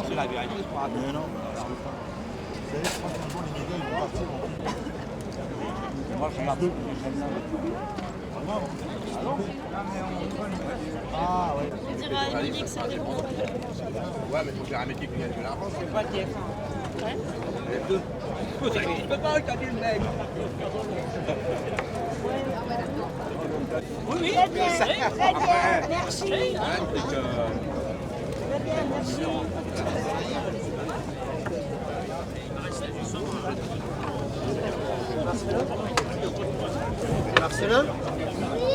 C'est la vérité, je crois. Mais non, je peux pas. Vous savez, je pense qu'un jour, les médias, ils vont partir. Moi, je regarde. Ah, ouais. Je dirais à Émilie que ça dépend. Ouais, mais il faut faire un métier qui gagne de l'argent. C'est pas TF1. Ouais. Les deux. Je peux pas regarder le mec. Oui, oui. Très bien, très bien, merci. Très bien, merci. Barcelone? Oui.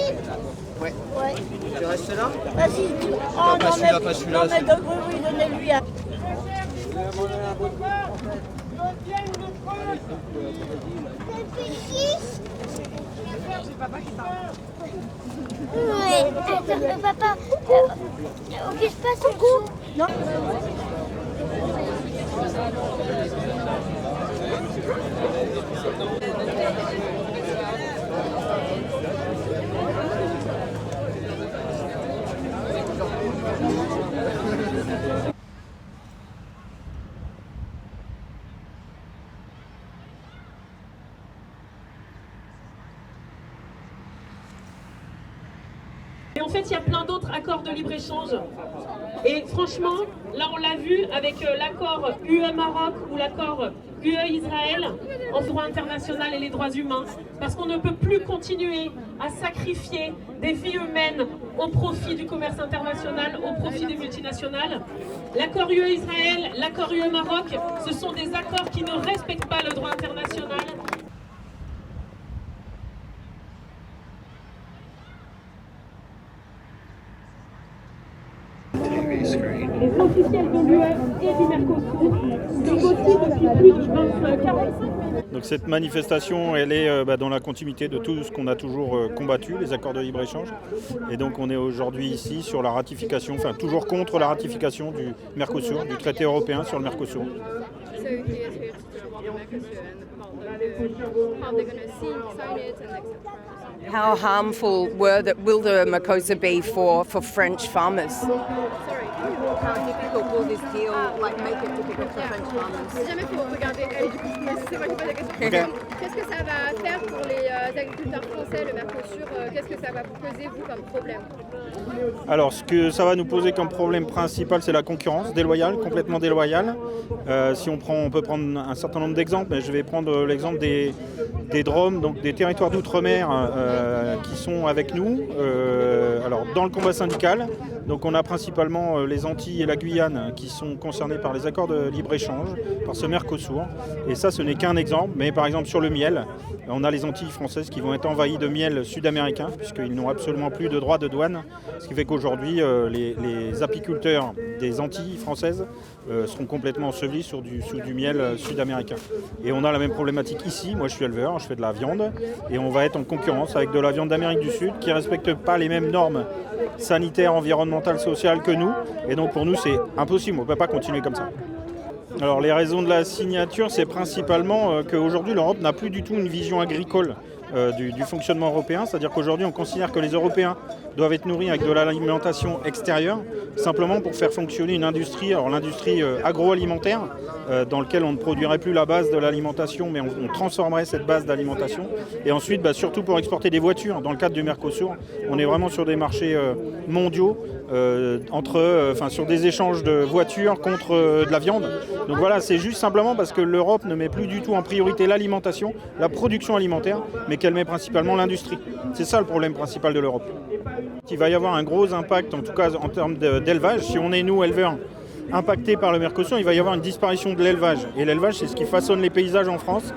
Ouais. Ouais. Tu restes là? Vas-y. Oh pas non, celui-là, mais, pas celui-là, non, mais oui, donnez-lui un. Oui, attends, papa, occupe pas son cou. Non. Et en fait, il y a plein d'autres accords de libre-échange. Et franchement, là, on l'a vu avec l'accord UE-Maroc ou l'accord UE-Israël en droit international et les droits humains. Parce qu'on ne peut plus continuer à sacrifier des vies humaines au profit du commerce international, au profit des multinationales. L'accord UE-Israël, l'accord UE-Maroc, ce sont des accords qui ne respectent pas le droit international. Les officiels de l'UE et du Mercosur négocient depuis plus de 45 minutes. Donc cette manifestation, elle est dans la continuité de tout ce qu'on a toujours combattu, les accords de libre-échange. Et donc on est aujourd'hui ici sur la ratification, enfin toujours contre la ratification du Mercosur, du traité européen sur le Mercosur. So he is here to talk about the Mercosur and how they're going to sign it and accept terms. How harmful will the Mercosur be for French farmers? Sorry. How difficult will this deal make it difficult for French farmers? Si jamais il faut regarder, du coup, c'est moi qui pose la question. Qu'est-ce que ça va faire pour les agriculteurs français, le Mercosur? Qu'est-ce que ça va vous poser, vous, comme problème? Alors ce que ça va nous poser comme problème principal, c'est la concurrence déloyale, complètement déloyale. Si on peut prendre un certain nombre d'exemples, mais je vais prendre l'exemple des DROM, donc des territoires d'outre-mer qui sont avec nous. Alors dans le combat syndical, donc on a principalement les Antilles et la Guyane qui sont concernés par les accords de libre-échange, par ce Mercosur. Et ça, ce n'est qu'un exemple, mais par exemple sur le miel, on a les Antilles françaises qui vont être envahies de miel sud-américain, puisqu'ils n'ont absolument plus de droits de douane, ce qui fait qu'aujourd'hui, les apiculteurs des Antilles françaises seront complètement ensevelis sous du miel sud-américain. Et on a la même problématique ici. Moi, je suis éleveur, je fais de la viande, et on va être en concurrence avec de la viande d'Amérique du Sud qui ne respecte pas les mêmes normes sanitaires, environnementales, sociales que nous. Et donc pour nous, c'est impossible, on ne peut pas continuer comme ça. Alors les raisons de la signature, c'est principalement qu'aujourd'hui l'Europe n'a plus du tout une vision agricole du fonctionnement européen, c'est-à-dire qu'aujourd'hui on considère que les Européens doivent être nourris avec de l'alimentation extérieure, simplement pour faire fonctionner une industrie, alors l'industrie agroalimentaire, dans laquelle on ne produirait plus la base de l'alimentation, mais on transformerait cette base d'alimentation. Et ensuite, surtout pour exporter des voitures, dans le cadre du Mercosur, on est vraiment sur des marchés mondiaux, sur des échanges de voitures contre de la viande. Donc voilà, c'est juste simplement parce que l'Europe ne met plus du tout en priorité l'alimentation, la production alimentaire, mais qu'elle met principalement l'industrie. C'est ça le problème principal de l'Europe. Il va y avoir un gros impact, en tout cas en termes d'élevage. Si on est, nous, éleveurs, impactés par le Mercosur, il va y avoir une disparition de l'élevage. Et l'élevage, c'est ce qui façonne les paysages en France.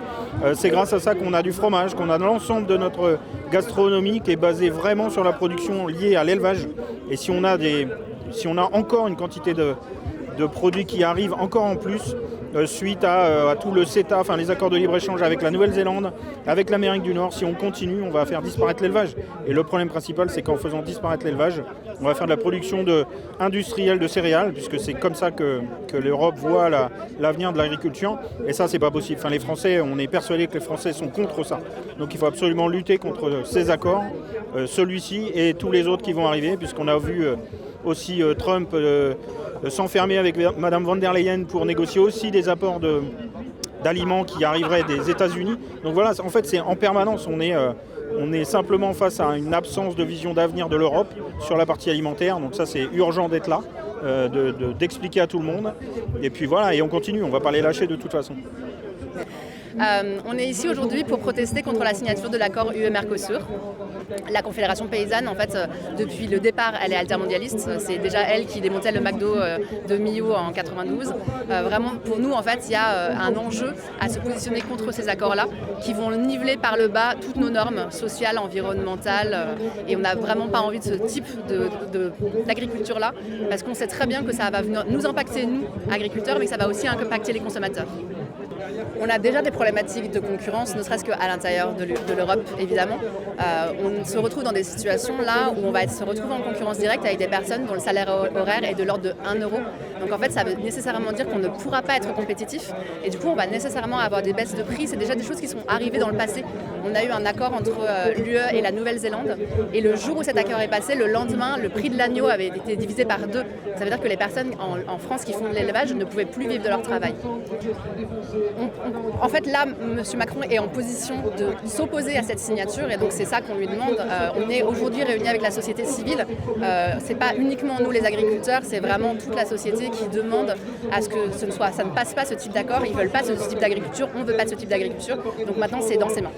C'est grâce à ça qu'on a du fromage, qu'on a l'ensemble de notre gastronomie qui est basée vraiment sur la production liée à l'élevage. Et si on a encore une quantité de produits qui arrivent encore en plus, suite à tout le CETA, enfin les accords de libre-échange avec la Nouvelle-Zélande, avec l'Amérique du Nord, si on continue, on va faire disparaître l'élevage. Et le problème principal, c'est qu'en faisant disparaître l'élevage, On va faire de la production industrielle de céréales, puisque c'est comme ça que l'Europe voit l'avenir de l'agriculture. Et ça, c'est pas possible. Enfin, les Français, on est persuadés que les Français sont contre ça. Donc il faut absolument lutter contre ces accords, celui-ci et tous les autres qui vont arriver, puisqu'on a vu aussi Trump s'enfermer avec Madame von der Leyen pour négocier aussi des apports d'aliments qui arriveraient des États-Unis. Donc voilà, en fait, c'est en permanence. On est simplement face à une absence de vision d'avenir de l'Europe sur la partie alimentaire. Donc ça, c'est urgent d'être là, d'expliquer à tout le monde. Et puis voilà, et on continue, on ne va pas les lâcher de toute façon. On est ici aujourd'hui pour protester contre la signature de l'accord UE-Mercosur. La Confédération paysanne, en fait, depuis le départ, elle est altermondialiste. C'est déjà elle qui démontait le McDo de Millau en 92. Vraiment, pour nous, en fait, il y a un enjeu à se positionner contre ces accords-là qui vont niveler par le bas toutes nos normes sociales, environnementales. Et on n'a vraiment pas envie de ce type d'agriculture-là, parce qu'on sait très bien que ça va nous impacter, nous, agriculteurs, mais que ça va aussi impacter les consommateurs. On a déjà des problématiques de concurrence, ne serait-ce qu'à l'intérieur de l'Europe, évidemment. On se retrouve dans des situations là où on va se retrouver en concurrence directe avec des personnes dont le salaire horaire est de l'ordre de 1 euro. Donc en fait, ça veut nécessairement dire qu'on ne pourra pas être compétitif. Et du coup, on va nécessairement avoir des baisses de prix. C'est déjà des choses qui sont arrivées dans le passé. On a eu un accord entre l'UE et la Nouvelle-Zélande. Et le jour où cet accord est passé, le lendemain, le prix de l'agneau avait été divisé par 2. Ça veut dire que les personnes en France qui font de l'élevage ne pouvaient plus vivre de leur travail. En fait, là, M. Macron est en position de s'opposer à cette signature et donc c'est ça qu'on lui demande. On est aujourd'hui réunis avec la société civile. C'est pas uniquement nous les agriculteurs, c'est vraiment toute la société qui demande à ce que ça ne passe pas ce type d'accord. Ils veulent pas ce type d'agriculture, on veut pas de ce type d'agriculture. Donc maintenant, c'est dans ses mains.